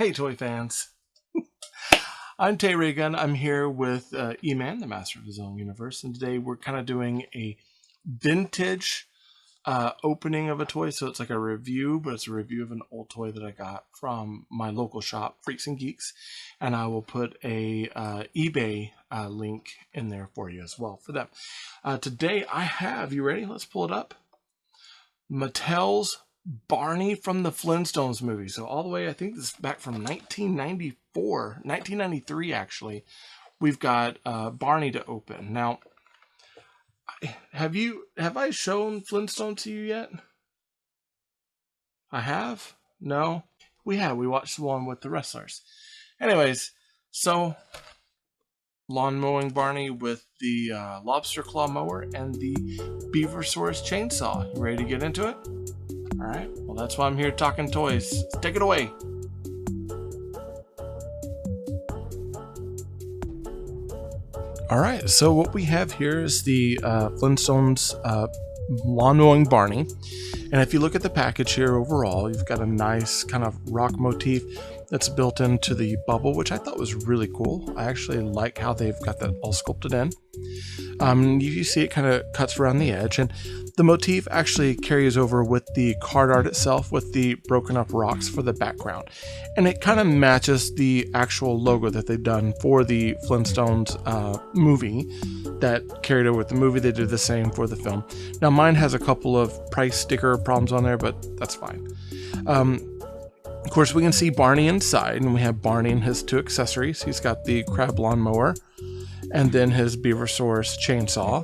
Hey toy fans, I'm Tay Ray Gun. I'm here with E-Man, the master of his own universe, and today we're kind of doing a vintage opening of a toy. So it's like a review, but it's a review of an old toy that I got from my local shop, Freaks and Geeks, and I will put a eBay link in there for you as well for them. Today I have, you ready? Let's pull it up. Mattel's Barney from the Flintstones movie. So all the way, I think this is back from 1993 actually. We've got Barney to open. Now, have I shown Flintstone to you yet? I have? No? We have. We watched the one with the wrestlers. Anyways, so Lawn Mowing Barney with the lobster claw mower and the Beaversaurus chainsaw. You ready to get into it? Alright, well that's why I'm here talking toys. Take it away. Alright, so what we have here is the Flintstones Lawn Mowin Barney. And if you look at the package here overall, you've got a nice kind of rock motif that's built into the bubble, which I thought was really cool. I actually like how they've got that all sculpted in. You see it kind of cuts around the edge, and the motif actually carries over with the card art itself with the broken up rocks for the background. And it kind of matches the actual logo that they've done for the Flintstones movie that carried over with the movie. They did the same for the film. Now mine has a couple of price sticker problems on there, but that's fine. Of course, we can see Barney inside, and we have Barney and his two accessories. He's got the crab lawnmower and then his Beaversaurus chainsaw.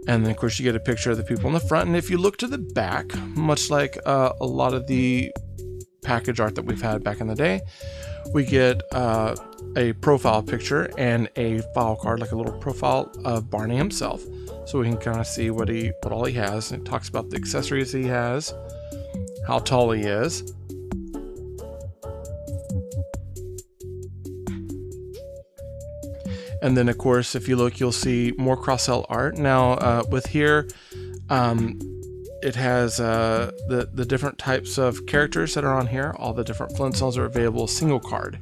And then, of course, you get a picture of the people in the front. And if you look to the back, much like a lot of the package art that we've had back in the day, we get a profile picture and a file card, like a little profile of Barney himself. So we can kind of see what all he has. And it talks about the accessories he has, how tall he is. And then, of course, if you look, you'll see more cross-sell art. Now, with here, it has the different types of characters that are on here. All the different Flintstones are available single card.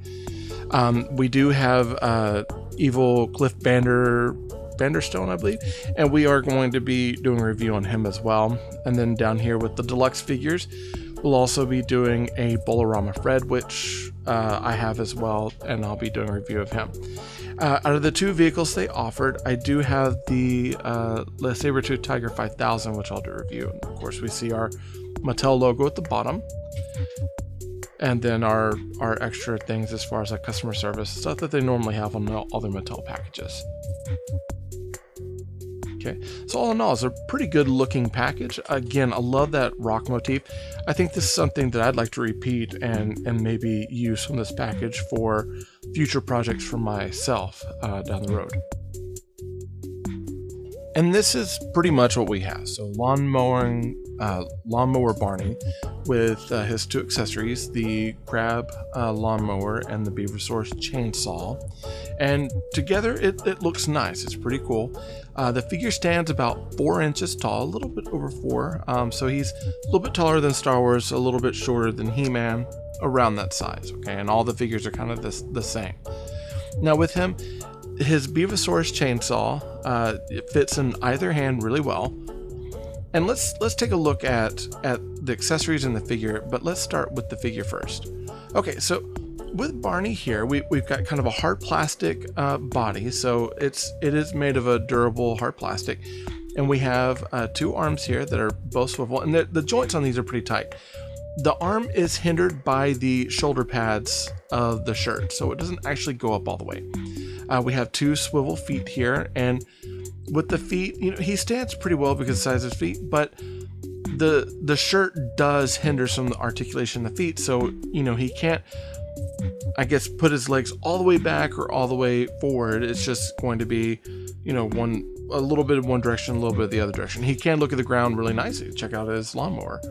We do have Evil Cliff Vanderstone, I believe, and we are going to be doing a review on him as well. And then down here with the deluxe figures, we'll also be doing a Bolorama Fred, which I have as well, and I'll be doing a review of him. Out of the two vehicles they offered, I do have the Sabertooth Tiger 5000, which I'll do a review. And of course, we see our Mattel logo at the bottom, and then our extra things as far as like customer service, stuff that they normally have on all their Mattel packages. Okay, so all in all, it's a pretty good looking package. Again, I love that rock motif. I think this is something that I'd like to repeat and maybe use from this package for future projects for myself down the road. And this is pretty much what we have. So lawnmower Barney with his two accessories, the crab lawnmower and the Beaversaurus chainsaw. And together it looks nice. It's pretty cool. The figure stands about 4 inches tall, a little bit over 4. So he's a little bit taller than Star Wars, a little bit shorter than He-Man, around that size. Okay, and all the figures are kind of the same. Now with him, his Beaversaurus chainsaw, it fits in either hand really well. And let's take a look at the accessories in the figure, but let's start with the figure first. Okay, so with Barney here, we've got kind of a hard plastic body, so it is made of a durable hard plastic, and we have two arms here that are both swivel, and the joints on these are pretty tight. The arm is hindered by the shoulder pads of the shirt, so it doesn't actually go up all the way. We have two swivel feet here, and with the feet, he stands pretty well because of the size of his feet, but the shirt does hinder some of the articulation of the feet, so he can't, I guess, put his legs all the way back or all the way forward. It's just going to be, a little bit of one direction, a little bit of the other direction. He can look at the ground really nicely. Check out his lawnmower.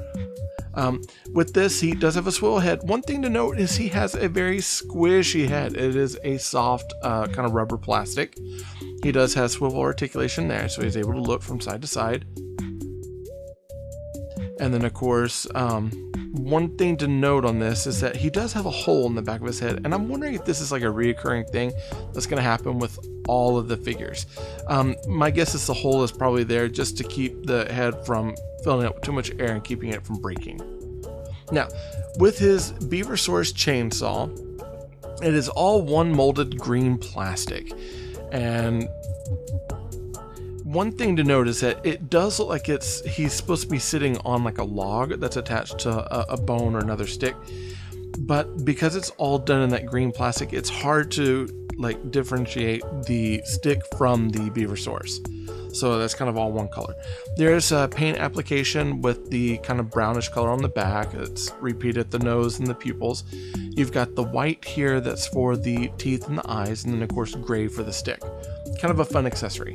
With this, he does have a swivel head. One thing to note is he has a very squishy head. It is a soft kind of rubber plastic. He does have swivel articulation there, so he's able to look from side to side. And then, of course, one thing to note on this is that he does have a hole in the back of his head, and I'm wondering if this is like a reoccurring thing that's going to happen with all of the figures. My guess is the hole is probably there just to keep the head from filling up with too much air and keeping it from breaking. Now, with his Beaversaurus chainsaw, it is all one molded green plastic, and one thing to note is that it does look like he's supposed to be sitting on like a log that's attached to a bone or another stick, but because it's all done in that green plastic, it's hard to like differentiate the stick from the Beaversaurus. So that's kind of all one color. There's a paint application with the kind of brownish color on the back. It's repeated the nose and the pupils. You've got the white here that's for the teeth and the eyes, and then of course gray for the stick. Kind of a fun accessory.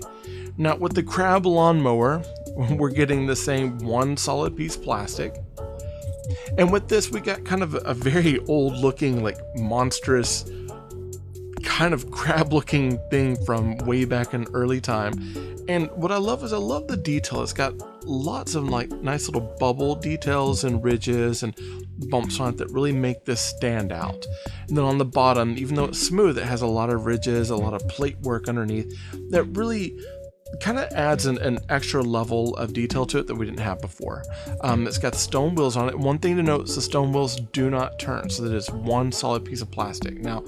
Now with the crab lawnmower, we're getting the same one solid piece plastic. And with this, we got kind of a very old looking, like monstrous, kind of crab looking thing from way back in early time. And what I love is I love the detail. It's got lots of like nice little bubble details and ridges and bumps on it that really make this stand out. And then on the bottom, even though it's smooth, it has a lot of ridges, a lot of plate work underneath that really kind of adds an extra level of detail to it that we didn't have before. It's got stone wheels on it. One thing to note is the stone wheels do not turn, so that it's one solid piece of plastic. Now,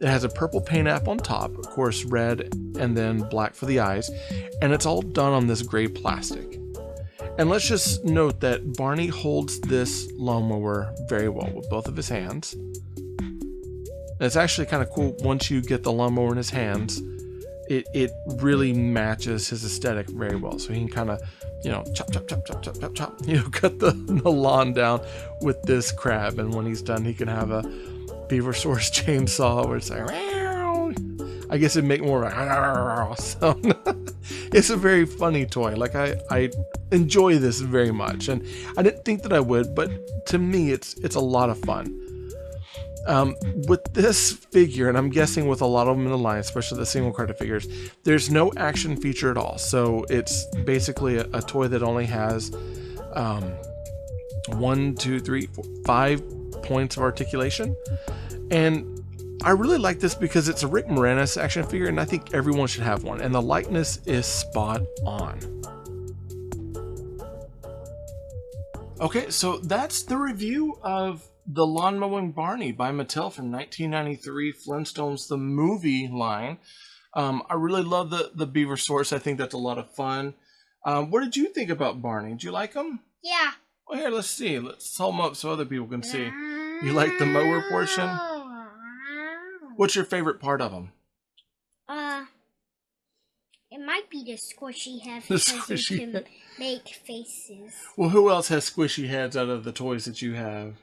it has a purple paint app on top, of course red and then black for the eyes, and it's all done on this gray plastic. And let's just note that Barney holds this lawnmower very well with both of his hands. And it's actually kind of cool once you get the lawnmower in his hands. It really matches his aesthetic very well. So he can kind of, you know, chop, cut the lawn down with this crab. And when he's done, he can have a Beaversaurus chainsaw where it's like, I guess it'd make more of a sound. It's a very funny toy. Like I enjoy this very much, and I didn't think that I would, but to me, it's a lot of fun. With this figure, and I'm guessing with a lot of them in the line, especially the single carded figures, there's no action feature at all. So it's basically a toy that only has 1, 2, 3, 4, 5 points of articulation. And I really like this because it's a Rick Moranis action figure, and I think everyone should have one. And the likeness is spot on. Okay, so that's the review of the Lawn Mowin Barney by Mattel from 1993, Flintstones the movie line. I really love the Beaversaurus. I think that's a lot of fun. What did you think about Barney? Did you like him? Yeah. Well, here, let's see. Let's hold him up so other people can see. You like the mower portion? What's your favorite part of him? It might be the squishy head The because squishy you can head. make faces. Well, who else has squishy heads out of the toys that you have?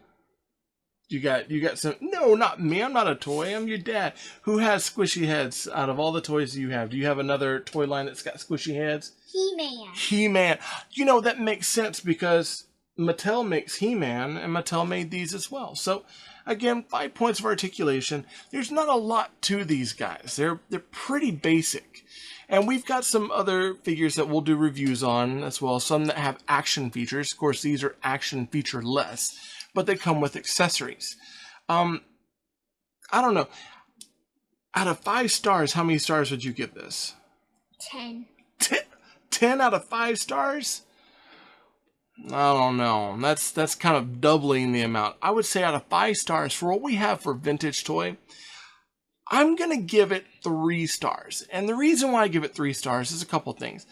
You got some. No, not me. I'm not a toy. I'm your dad. Who has squishy heads out of all the toys you have? Do you have another toy line that's got squishy heads? He-Man. He-Man. You know, that makes sense because Mattel makes He-Man, and Mattel made these as well. So, again, 5 points of articulation. There's not a lot to these guys. They're pretty basic. And we've got some other figures that we'll do reviews on as well. Some that have action features. Of course, these are action feature-less, but they come with accessories. I don't know. Out of 5 stars, how many stars would you give this? 10. 10 out of 5 stars? I don't know. That's kind of doubling the amount. I would say out of 5 stars, for what we have for vintage toy, I'm going to give it 3 stars. And the reason why I give it 3 stars is a couple things.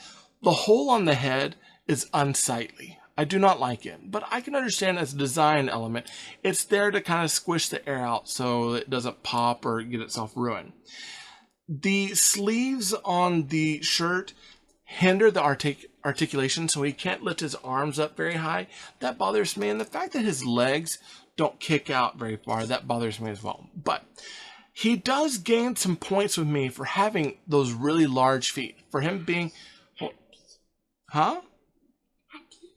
The hole on the head is unsightly. I do not like it, but I can understand as a design element. It's there to kind of squish the air out so it doesn't pop or get itself ruined. The sleeves on the shirt hinder the articulation, so he can't lift his arms up very high. That bothers me, and the fact that his legs don't kick out very far, that bothers me as well. But he does gain some points with me for having those really large feet. For him being... Huh?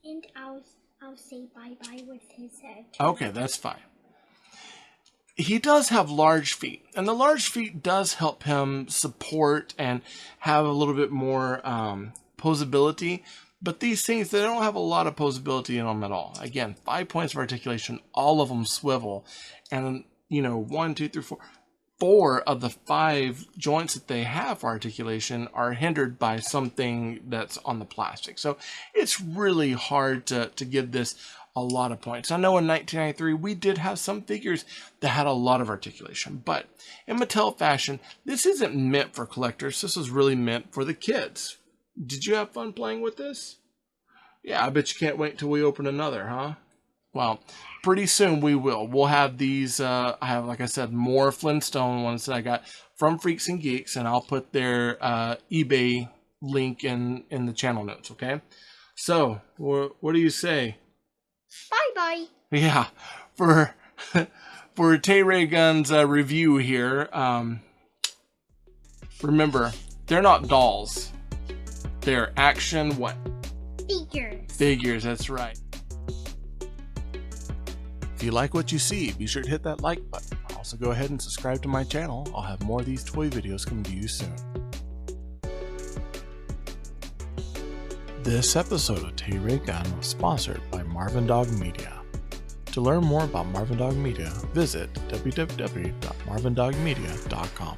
And I'll say bye-bye with his head. Okay, that's fine. He does have large feet, and the large feet does help him support and have a little bit more posability But these things, they don't have a lot of posability in them at all. Again, 5 points of articulation, all of them swivel. And, 1, 2, 3, 4. 4 of the 5 joints that they have for articulation are hindered by something that's on the plastic. So it's really hard to give this a lot of points. I know in 1993 we did have some figures that had a lot of articulation, but in Mattel fashion, this isn't meant for collectors. This is really meant for the kids. Did you have fun playing with this? Yeah, I bet you can't wait till we open another, huh? Well, pretty soon we will. We'll have these, I have, like I said, more Flintstone ones that I got from Freaks and Geeks, and I'll put their eBay link in the channel notes, okay? So, what do you say? Bye-bye. Yeah, for Tay Ray Gun's review here, remember, they're not dolls. They're action what? Figures. Figures, that's right. If you like what you see, be sure to hit that like button. Also go ahead and subscribe to my channel. I'll have more of these toy videos coming to you soon. This episode of Tay Ray Gun was sponsored by Marvin Dog Media. To learn more about Marvin Dog Media, visit www.marvindogmedia.com.